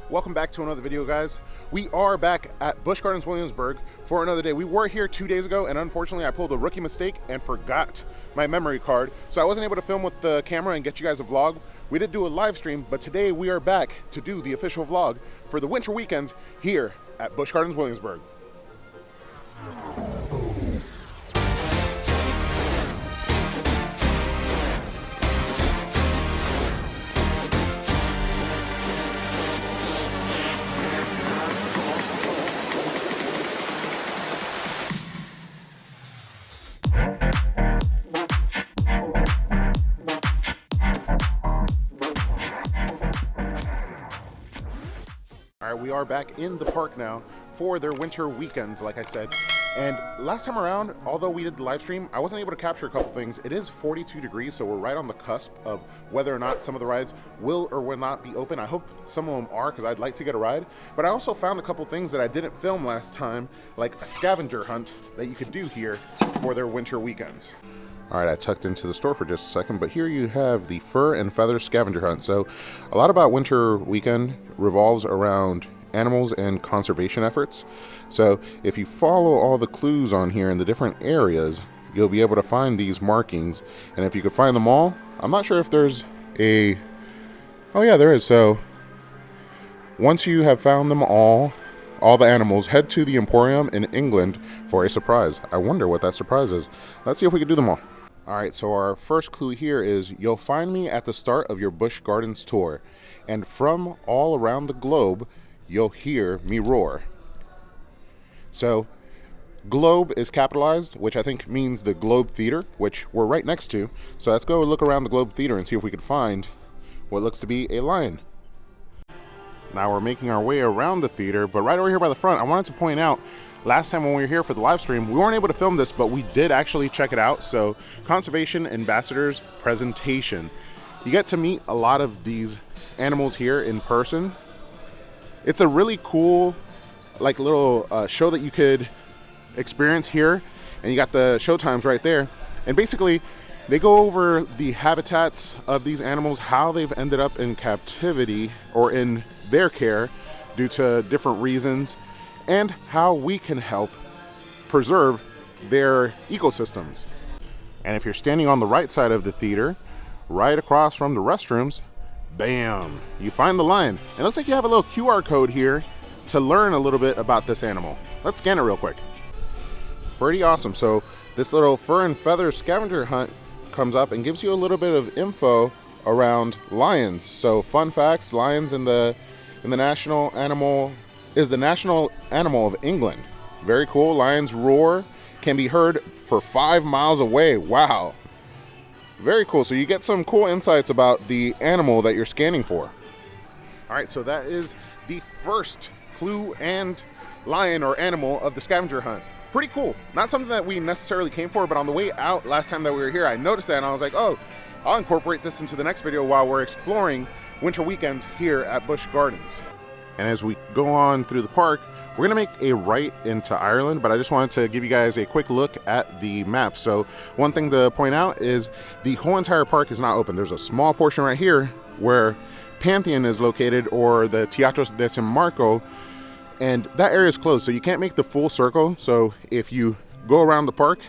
Welcome back to another video, guys. We are back at Busch Gardens Williamsburg for another day. We were here 2 days ago, and unfortunately I pulled a rookie mistake and forgot my memory card, so I wasn't able to film with the camera and get you guys a vlog. We did do a live stream, but today we are back to do the official vlog for the winter weekends here at Busch Gardens Williamsburg. All right, we are back in the park now for their winter weekends, like I said. And last time around, although we did the live stream, I wasn't able to capture a couple things. It is 42 degrees, so we're right on the cusp of whether or not some of the rides will or will not be open. I hope some of them are, because I'd like to get a ride. But I also found a couple things that I didn't film last time, like a scavenger hunt that you could do here for their winter weekends. All right, I tucked into the store for just a second, but here you have the fur and feather scavenger hunt. So a lot about winter weekend revolves around animals and conservation efforts. So if you follow all the clues on here in the different areas, you'll be able to find these markings. And if you could find them all, I'm not sure if there's a, oh yeah, there is. So once you have found them all the animals, head to the Emporium in England for a surprise. I wonder what that surprise is. Let's see if we can do them all. All right, so our first clue here is you'll find me at the start of your Busch Gardens tour, and from all around the globe, you'll hear me roar. So globe is capitalized, which I think means the Globe Theater, which we're right next to. So let's go look around the Globe Theater and see if we can find what looks to be a lion. Now we're making our way around the theater, but right over here by the front, I wanted to point out, last time when we were here for the live stream, we weren't able to film this, but we did actually check it out. So Conservation Ambassadors Presentation. You get to meet a lot of these animals here in person. It's a really cool, like, little show that you could experience here. And you got the show times right there. And basically, they go over the habitats of these animals, how they've ended up in captivity or in their care due to different reasons, and how we can help preserve their ecosystems. And if you're standing on the right side of the theater, right across from the restrooms, bam, you find the lion. And it looks like you have a little QR code here to learn a little bit about this animal. Let's scan it real quick. Pretty awesome. So this little fur and feather scavenger hunt comes up and gives you a little bit of info around lions. So fun facts, lions in the national animal is the national animal of England. Very cool. Lions roar, can be heard for 5 miles away. Wow. Very cool. So you get some cool insights about the animal that you're scanning for. All right, so that is the first clue and lion or animal of the scavenger hunt. Pretty cool. Not something that we necessarily came for, but on the way out last time that we were here, I noticed that and I was like, oh, I'll incorporate this into the next video while we're exploring winter weekends here at Busch Gardens. And as we go on through the park, we're gonna make a right into Ireland, but I just wanted to give you guys a quick look at the map. So one thing to point out is the whole entire park is not open. There's a small portion right here where Pantheon is located, or the Teatro de San Marco, and that area is closed, so you can't make the full circle. So if you go around the park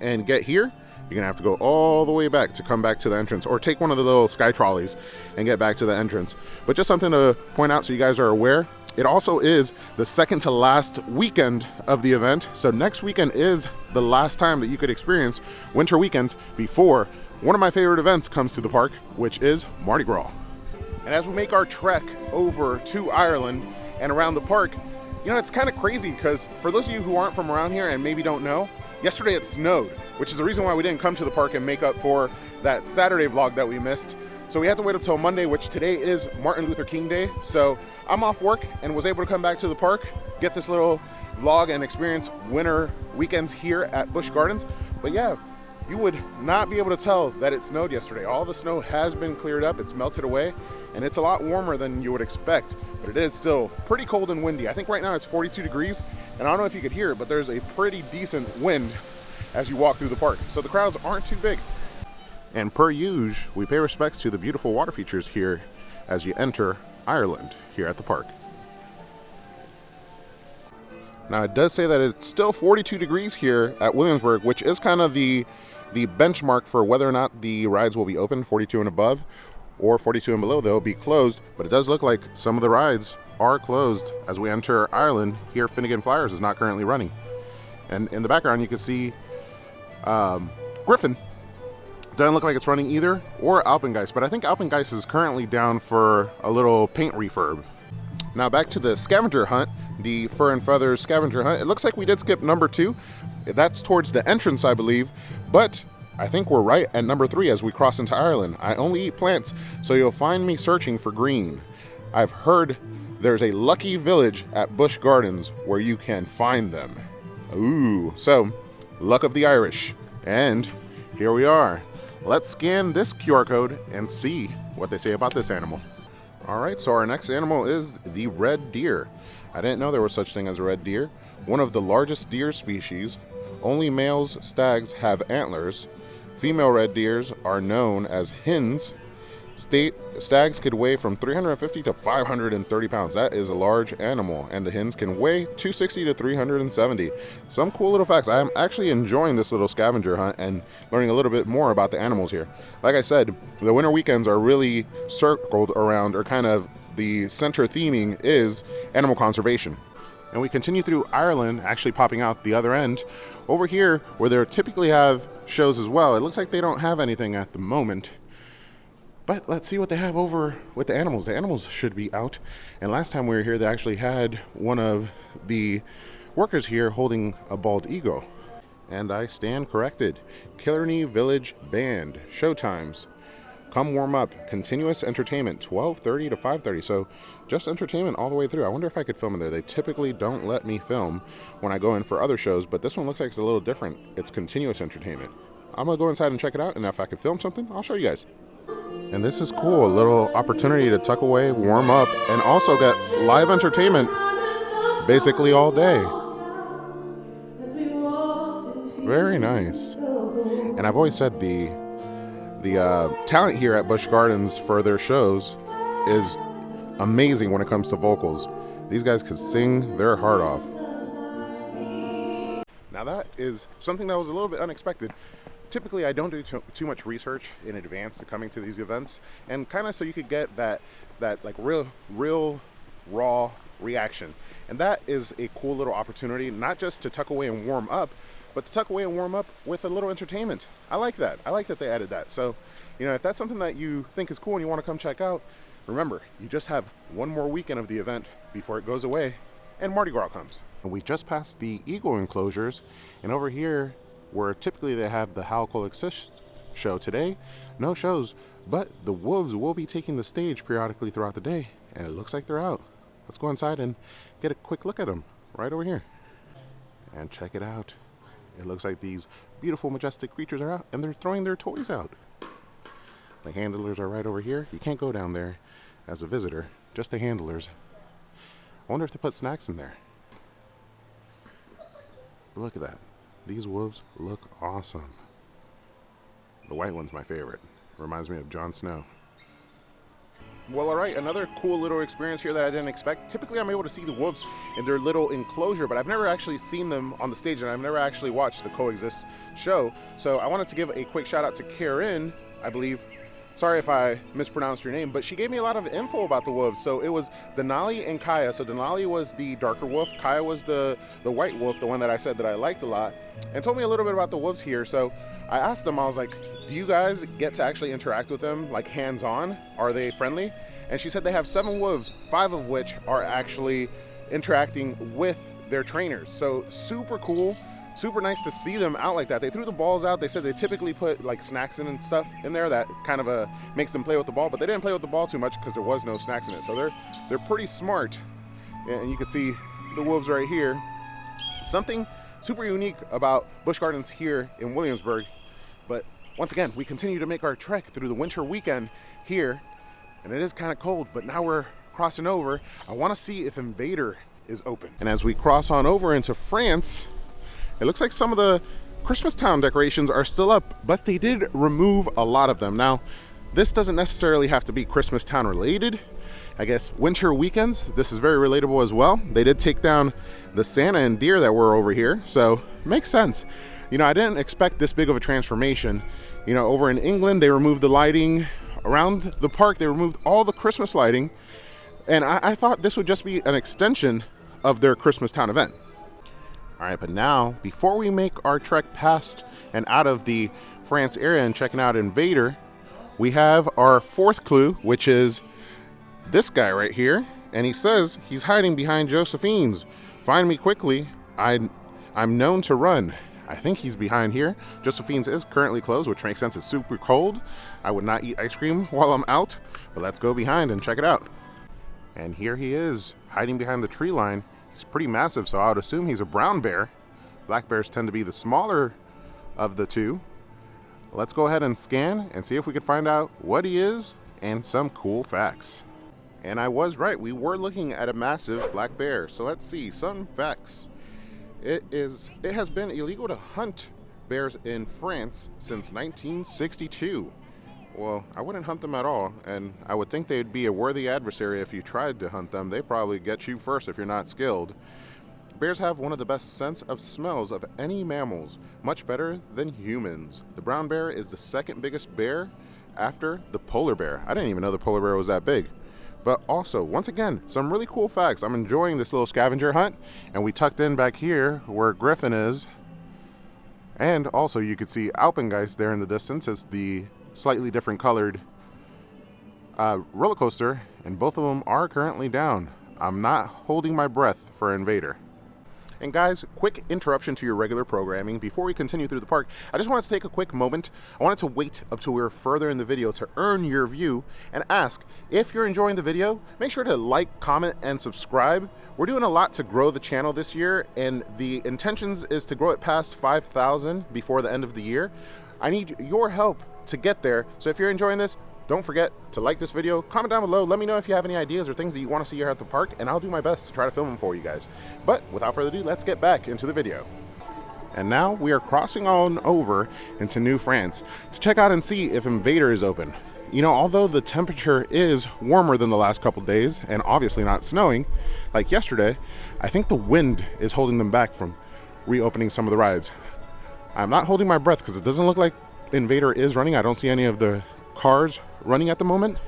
and get here, you're gonna have to go all the way back to come back to the entrance, or take one of the little sky trolleys and get back to the entrance. But just something to point out so you guys are aware, it also is the second to last weekend of the event. So next weekend is the last time that you could experience winter weekends before one of my favorite events comes to the park, which is Mardi Gras. And as we make our trek over to Ireland and around the park, you know, it's kind of crazy because for those of you who aren't from around here and maybe don't know, yesterday it snowed, which is the reason why we didn't come to the park and make up for that Saturday vlog that we missed. So we had to wait up till Monday, which today is Martin Luther King Day. So I'm off work and was able to come back to the park, get this little vlog and experience winter weekends here at Busch Gardens. But yeah, you would not be able to tell that it snowed yesterday. All the snow has been cleared up, it's melted away, and it's a lot warmer than you would expect, but it is still pretty cold and windy. I think right now it's 42 degrees, and I don't know if you could hear it, but there's a pretty decent wind as you walk through the park. So the crowds aren't too big. And per usual, we pay respects to the beautiful water features here as you enter Ireland here at the park. Now it does say that it's still 42 degrees here at Williamsburg, which is kind of the benchmark for whether or not the rides will be open. 42 and above or 42 and below, they'll be closed. But it does look like some of the rides are closed as we enter Ireland. Here Finnegan Flyers is not currently running. And in the background you can see Griffin. Doesn't look like it's running either, or Alpengeist, but I think Alpengeist is currently down for a little paint refurb. Now back to the scavenger hunt, the Fur and Feathers scavenger hunt. It looks like we did skip number 2. That's towards the entrance, I believe, but I think we're right at number 3 as we cross into Ireland. I only eat plants, so you'll find me searching for green. I've heard there's a lucky village at Busch Gardens where you can find them. Ooh, so luck of the Irish. And here we are. Let's scan this QR code and see what they say about this animal. All right, so our next animal is the red deer. I didn't know there was such thing as a red deer. One of the largest deer species. Only males stags have antlers. Female red deers are known as hens. Stags could weigh from 350 to 530 pounds. That is a large animal. And the hens can weigh 260 to 370. Some cool little facts. I am actually enjoying this little scavenger hunt and learning a little bit more about the animals here. Like I said, the winter weekends are really circled around, or kind of the center theming is animal conservation. And we continue through Ireland, actually popping out the other end. Over here, where they typically have shows as well, it looks like they don't have anything at the moment. But let's see what they have over with the animals. The animals should be out. And last time we were here, they actually had one of the workers here holding a bald eagle. And I stand corrected. Killarney Village Band. Showtimes. Come warm up. Continuous entertainment. 12:30 to 5:30. So just entertainment all the way through. I wonder if I could film in there. They typically don't let me film when I go in for other shows, but this one looks like it's a little different. It's continuous entertainment. I'm going to go inside and check it out, and if I could film something, I'll show you guys. And this is cool, a little opportunity to tuck away, warm up, and also get live entertainment basically all day. Very nice. And I've always said the talent here at Busch Gardens for their shows is amazing when it comes to vocals. These guys could sing their heart off. Now that is something that was a little bit unexpected. Typically, I don't do too much research in advance to coming to these events, and kind of so you could get that like real raw reaction. And that is a cool little opportunity, not just to tuck away and warm up, but to tuck away and warm up with a little entertainment. I like that. I like that they added that. So, if that's something that you think is cool and you want to come check out, remember, you just have one more weekend of the event before it goes away and Mardi Gras comes. We just passed the eagle enclosures, and over here, where typically they have the How Coexist show today, no shows, but the wolves will be taking the stage periodically throughout the day, and it looks like they're out. Let's go inside and get a quick look at them right over here. And check it out. It looks like these beautiful, majestic creatures are out, and they're throwing their toys out. The handlers are right over here. You can't go down there as a visitor, just the handlers. I wonder if they put snacks in there. But look at that. These wolves look awesome. The white one's my favorite. Reminds me of Jon Snow. Well, all right, another cool little experience here that I didn't expect. Typically, I'm able to see the wolves in their little enclosure, but I've never actually seen them on the stage, and I've never actually watched the Coexist show. So I wanted to give a quick shout out to Karen, I believe. Sorry if I mispronounced your name, but she gave me a lot of info about the wolves. So it was Denali and Kaya. So Denali was the darker wolf. Kaya was the white wolf, the one that I said that I liked a lot, and told me a little bit about the wolves here. So I asked them, I was like, do you guys get to actually interact with them, like hands-on? Are they friendly? And she said they have 7 wolves, 5 of which are actually interacting with their trainers. So super cool. Super nice to see them out like that. They threw the balls out. They said they typically put like snacks in and stuff in there that kind of makes them play with the ball, but they didn't play with the ball too much because there was no snacks in it. So they're pretty smart. And you can see the wolves right here. Something super unique about Busch Gardens here in Williamsburg. But once again, we continue to make our trek through the winter weekend here, and it is kind of cold, but now we're crossing over. I want to see if Invader is open. And as we cross on over into France, it looks like some of the Christmas town decorations are still up, but they did remove a lot of them. Now, this doesn't necessarily have to be Christmas town related. I guess, winter weekends. This is very relatable as well. They did take down the Santa and deer that were over here, so makes sense. You know, I didn't expect this big of a transformation. You know, over in England, they removed the lighting around the park. They removed all the Christmas lighting, and I thought this would just be an extension of their Christmas town event. All right, but now, before we make our trek past and out of the France area and checking out Invader, we have our fourth clue, which is this guy right here. And he says he's hiding behind Josephine's. Find me quickly. I'm known to run. I think he's behind here. Josephine's is currently closed, which makes sense. It's super cold. I would not eat ice cream while I'm out, but let's go behind and check it out. And here he is, hiding behind the tree line. He's pretty massive, so I would assume he's a brown bear. Black bears tend to be the smaller of the two. Let's go ahead and scan and see if we can find out what he is and some cool facts. And I was right, we were looking at a massive black bear. So let's see some facts. It has been illegal to hunt bears in France since 1962. Well, I wouldn't hunt them at all, and I would think they'd be a worthy adversary if you tried to hunt them. They'd probably get you first if you're not skilled. Bears have one of the best sense of smells of any mammals, much better than humans. The brown bear is the second biggest bear after the polar bear. I didn't even know the polar bear was that big. But also, once again, some really cool facts. I'm enjoying this little scavenger hunt, and we tucked in back here where Griffin is. And also, you could see Alpengeist there in the distance as the slightly different colored roller coaster, and both of them are currently down. I'm not holding my breath for Invader. And guys, quick interruption to your regular programming. Before we continue through the park, I just wanted to take a quick moment. I wanted to wait up till we were further in the video to earn your view and ask, if you're enjoying the video, make sure to like, comment, and subscribe. We're doing a lot to grow the channel this year, and the intentions is to grow it past 5,000 before the end of the year. I need your help to get there, so if you're enjoying this, don't forget to like this video, comment down below, let me know if you have any ideas or things that you want to see here at the park, and I'll do my best to try to film them for you guys. But without further ado, let's get back into the video. And now we are crossing on over into New France to check out and see if Invader is open. You know, although the temperature is warmer than the last couple days, and obviously not snowing like yesterday, I think the wind is holding them back from reopening some of the rides. I'm not holding my breath because it doesn't look like Invader is running. I don't see any of the cars running at the moment.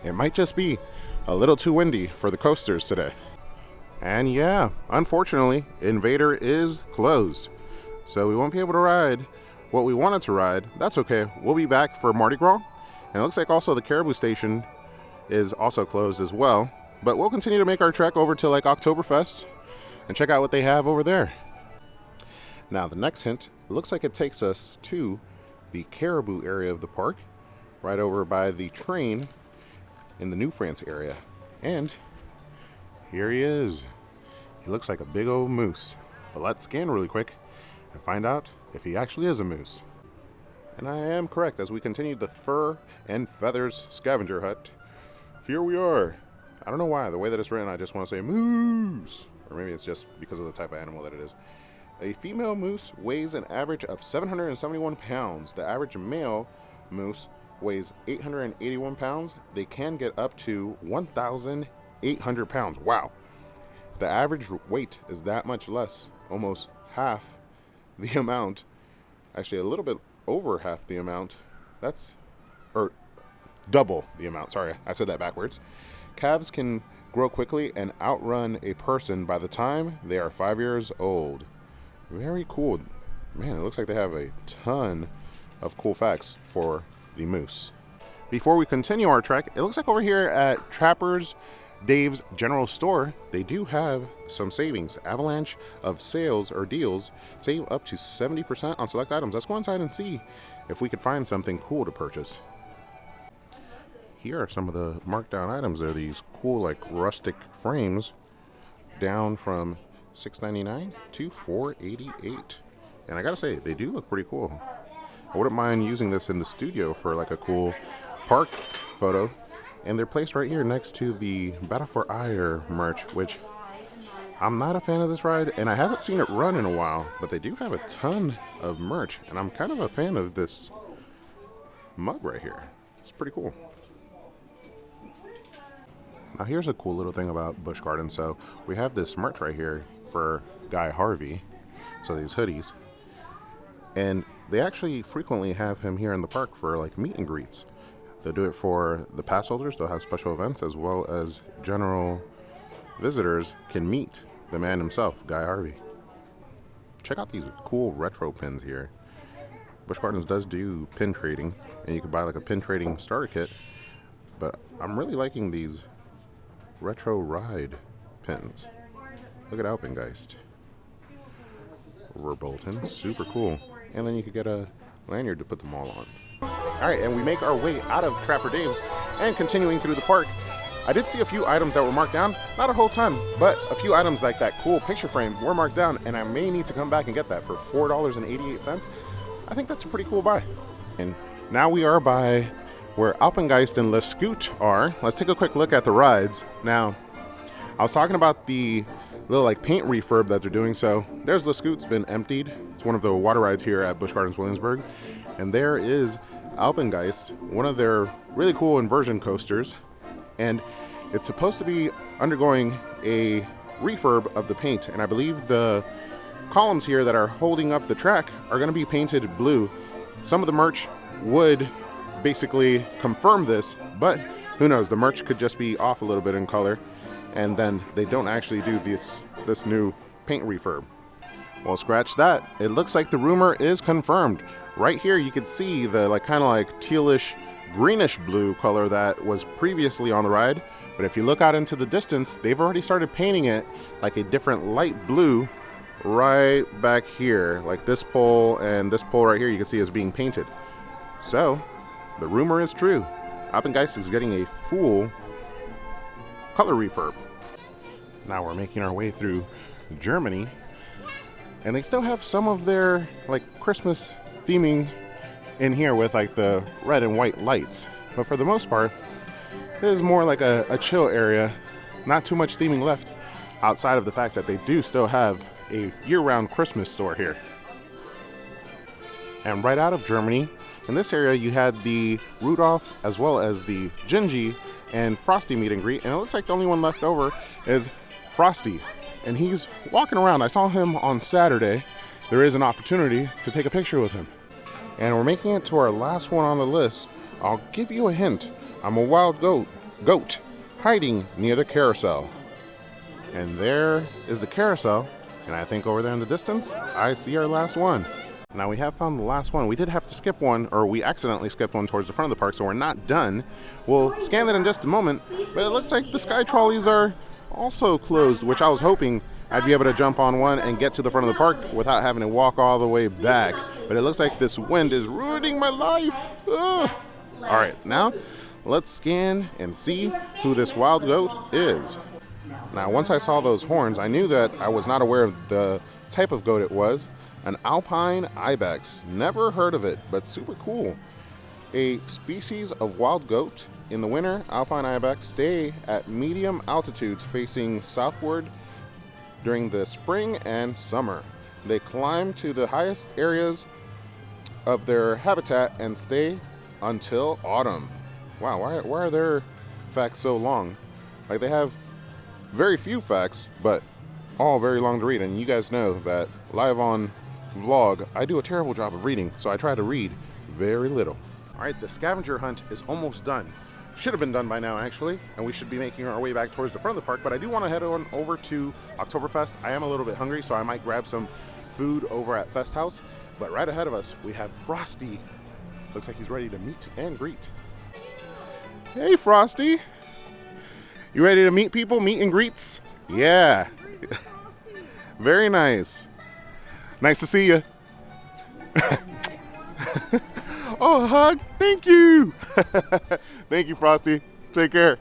It might just be a little too windy for the coasters today. And yeah, unfortunately, Invader is closed. So we won't be able to ride what we wanted to ride. That's okay. We'll be back for Mardi Gras. And it looks like also the Caribou Station is also closed as well. But we'll continue to make our trek over to like Oktoberfest and check out what they have over there. Now the next hint, it looks like it takes us to the Caribou area of the park, right over by the train in the New France area. And here he is. He looks like a big old moose. But let's scan really quick and find out if he actually is a moose. And I am correct. As we continue the Fur and Feathers scavenger hunt, here we are. I don't know why, the way that it's written, I just want to say moose. Or maybe it's just because of the type of animal that it is. A female moose weighs an average of 771 pounds. The average male moose weighs 881 pounds. They can get up to 1,800 pounds. Wow. The average weight is that much less, almost half the amount. Actually, a little bit over half the amount. Or double the amount. Sorry, I said that backwards. Calves can grow quickly and outrun a person by the time they are 5 years old. Very cool. Man, it looks like they have a ton of cool facts for the moose. Before we continue our trek, it looks like over here at Trappers Dave's General Store, they do have some savings. Avalanche of sales or deals. Save up to 70% on select items. Let's go inside and see if we could find something cool to purchase. Here are some of the marked down items. They're these cool like rustic frames, down from $6.99 to $4.88. And I gotta say, they do look pretty cool. I wouldn't mind using this in the studio for like a cool park photo. And they're placed right here next to the Battle for Ire merch, which I'm not a fan of this ride, and I haven't seen it run in a while, but they do have a ton of merch, and I'm kind of a fan of this mug right here. It's pretty cool. Here's a cool little thing about Busch Gardens. So we have this merch right here for Guy Harvey. So these hoodies. And they actually frequently have him here in the park for like meet and greets. They'll do it for the pass holders. They'll have special events, as well as general visitors can meet the man himself, Guy Harvey. Check out these cool retro pins here. Busch Gardens does do pin trading, and you can buy like a pin trading starter kit. But I'm really liking these retro ride pins. Look at Alpengeist. Rebolton, super cool. And then you could get a lanyard to put them all on. All right, and we make our way out of Trapper Dave's and continuing through the park. I did see a few items that were marked down, not a whole ton, but a few items like that cool picture frame were marked down, and I may need to come back and get that for $4.88. I think that's a pretty cool buy. And now we are by where Alpengeist and Le Scoot are. Let's take a quick look at the rides. Now, I was talking about the little like paint refurb that they're doing. So there's Le Scoot's been emptied. It's one of the water rides here at Busch Gardens Williamsburg. And there is Alpengeist, one of their really cool inversion coasters. And it's supposed to be undergoing a refurb of the paint. And I believe the columns here that are holding up the track are going to be painted blue. Some of the merch would basically confirm this, but who knows? The merch could just be off a little bit in color, and then they don't actually do this new paint refurb. Well, scratch that. It looks like the rumor is confirmed. Right here you can see the kind of tealish greenish blue color that was previously on the ride, but if you look out into the distance, they've already started painting it like a different light blue right back here. Like this pole and this pole right here you can see is being painted. So the rumor is true. Alpengeist is getting a full color refurb. Now we're making our way through Germany, and they still have some of their Christmas theming in here with the red and white lights, but for the most part this is more like a chill area. Not too much theming left outside of the fact that they do still have a year-round Christmas store here. And right out of Germany, in this area you had the Rudolph as well as the Gingy and Frosty meet and greet, and it looks like the only one left over is Frosty, and he's walking around. I saw him on Saturday. There is an opportunity to take a picture with him. And we're making it to our last one on the list. I'll give you a hint. I'm a wild goat hiding near the carousel. And there is the carousel, and I think over there in the distance I see our last one. Now we have found the last one. We did have to skip one, or we accidentally skipped one towards the front of the park, so we're not done. We'll scan that in just a moment, but it looks like the sky trolleys are also closed, which I was hoping I'd be able to jump on one and get to the front of the park without having to walk all the way back. But it looks like this wind is ruining my life. Ugh. All right, now let's scan and see who this wild goat is. Now, once I saw those horns, I knew that I was not aware of the type of goat it was. An alpine ibex. Never heard of it, but super cool. A species of wild goat. In the winter, alpine ibex stay at medium altitudes facing southward during the spring and summer. They climb to the highest areas of their habitat and stay until autumn. Wow, why are their facts so long? They have very few facts, but all very long to read. And you guys know that live on vlog, I do a terrible job of reading, so I try to read very little. All right, the scavenger hunt is almost done. Should have been done by now, actually, and we should be making our way back towards the front of the park, but I do want to head on over to Oktoberfest. I am a little bit hungry, so I might grab some food over at Fest House, but right ahead of us, we have Frosty. Looks like he's ready to meet and greet. Hey, Frosty. You ready to meet people, meet and greets? Yeah. Very nice. Nice to see you. Oh, a hug. Thank you. Thank you, Frosty. Take care.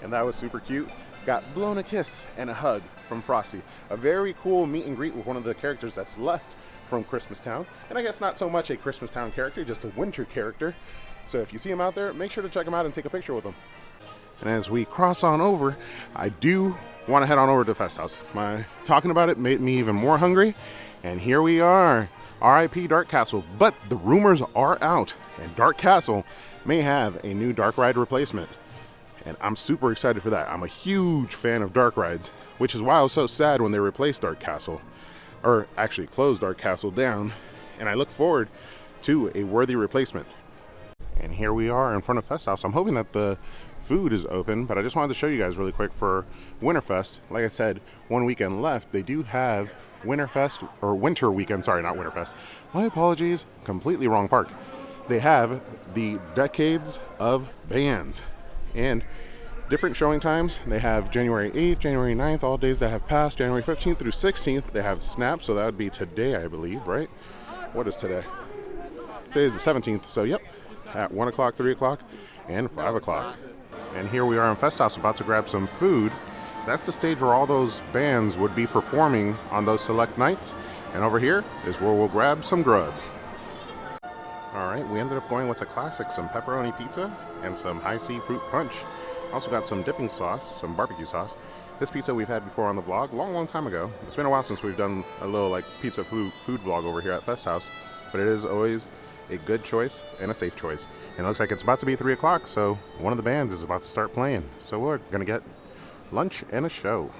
And that was super cute. Got blown a kiss and a hug from Frosty. A very cool meet and greet with one of the characters that's left from Christmas Town. And I guess not so much a Christmas Town character, just a winter character. So if you see him out there, make sure to check him out and take a picture with him. And as we cross on over, I do want to head on over to Fest House. My talking about it made me even more hungry. And here we are, R.I.P. Dark Castle. But the rumors are out, and Dark Castle may have a new dark ride replacement. And I'm super excited for that. I'm a huge fan of dark rides, which is why I was so sad when they replaced Dark Castle, or actually closed Dark Castle down. And I look forward to a worthy replacement. And here we are in front of Fest House. I'm hoping that the food is open, but I just wanted to show you guys really quick for Winterfest. Like I said, one weekend left. They do have Winterfest, or Winter Weekend, sorry, not Winterfest. My apologies, completely wrong park. They have the Decades of Bands and different showing times. They have January 8th, January 9th, all days that have passed. January 15th through 16th, they have Snap, so that would be today, I believe, right? What is today? Today is the 17th, so yep, at 1 o'clock, 3 o'clock, and 5 o'clock. And here we are in Fest House about to grab some food. That's the stage where all those bands would be performing on those select nights. And over here is where we'll grab some grub. All right, we ended up going with the classic, some pepperoni pizza and some high C fruit punch. Also got some dipping sauce, some barbecue sauce. This pizza we've had before on the vlog, long time ago. It's been a while since we've done a little like pizza food vlog over here at Fest House, but it is always a good choice and a safe choice. And it looks like it's about to be 3 o'clock, so one of the bands is about to start playing. So we're gonna get lunch and a show.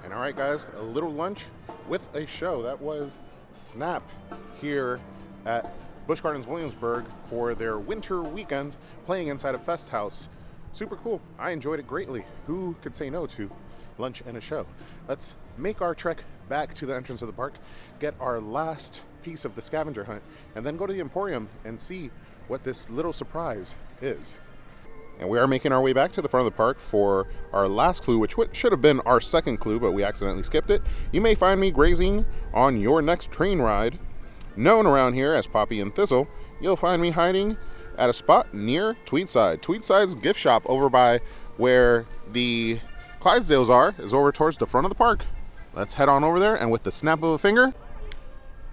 And all right, guys, a little lunch with a show. That was Snap here at Busch Gardens Williamsburg for their winter weekends, playing inside of Fest House. Super cool. I enjoyed it greatly. Who could say no to lunch and a show? Let's make our trek back to the entrance of the park, get our last piece of the scavenger hunt, and then go to the Emporium and see what this little surprise is. And we are making our way back to the front of the park for our last clue, which should have been our second clue, but we accidentally skipped it. You may find me grazing on your next train ride. Known around here as Poppy and Thistle, you'll find me hiding at a spot near Tweedside. Tweedside's gift shop over by where the Clydesdales are is over towards the front of the park. Let's head on over there, and with the snap of a finger,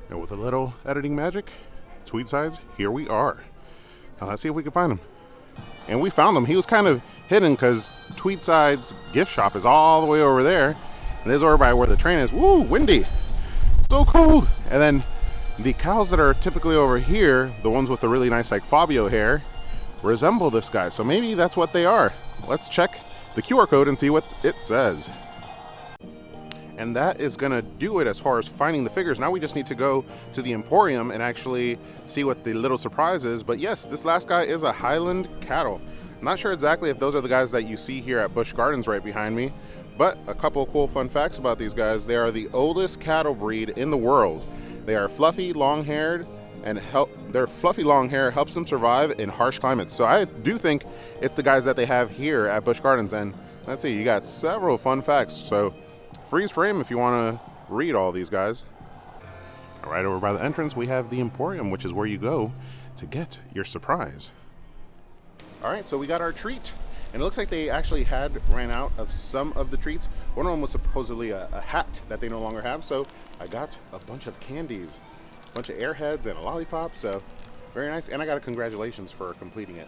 and with a little editing magic, Tweedside's, here we are. Now let's see if we can find him. And we found him. He was kind of hidden because Tweedside's gift shop is all the way over there. And this is over by where the train is. Woo, windy. So cold. And then the cows that are typically over here, the ones with the really nice like Fabio hair, resemble this guy. So maybe that's what they are. Let's check the QR code and see what it says. And that is gonna do it as far as finding the figures. Now we just need to go to the Emporium and actually see what the little surprise is. But yes, this last guy is a Highland cattle. I'm not sure exactly if those are the guys that you see here at Busch Gardens right behind me, but a couple of cool fun facts about these guys. They are the oldest cattle breed in the world. They are fluffy, long-haired, and their fluffy long hair helps them survive in harsh climates. So I do think it's the guys that they have here at Busch Gardens. And let's see, you got several fun facts. So freeze frame if you want to read all these guys. All right, over by the entrance, we have the Emporium, which is where you go to get your surprise. All right, so we got our treat, and it looks like they actually ran out of some of the treats. One of them was supposedly a hat that they no longer have, so I got a bunch of candies, a bunch of Airheads and a lollipop, so very nice, and I got a congratulations for completing it.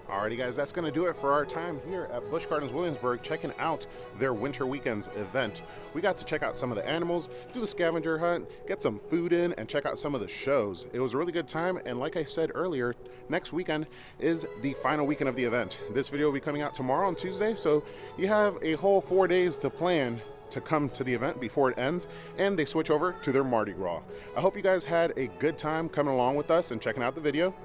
Alrighty guys, that's going to do it for our time here at Busch Gardens Williamsburg, checking out their Winter Weekends event. We got to check out some of the animals, do the scavenger hunt, get some food in, and check out some of the shows. It was a really good time, and like I said earlier, next weekend is the final weekend of the event. This video will be coming out tomorrow on Tuesday, so you have a whole 4 days to plan to come to the event before it ends, and they switch over to their Mardi Gras. I hope you guys had a good time coming along with us and checking out the video.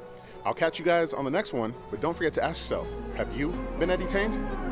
I'll catch you guys on the next one, but don't forget to ask yourself, have you been edutained?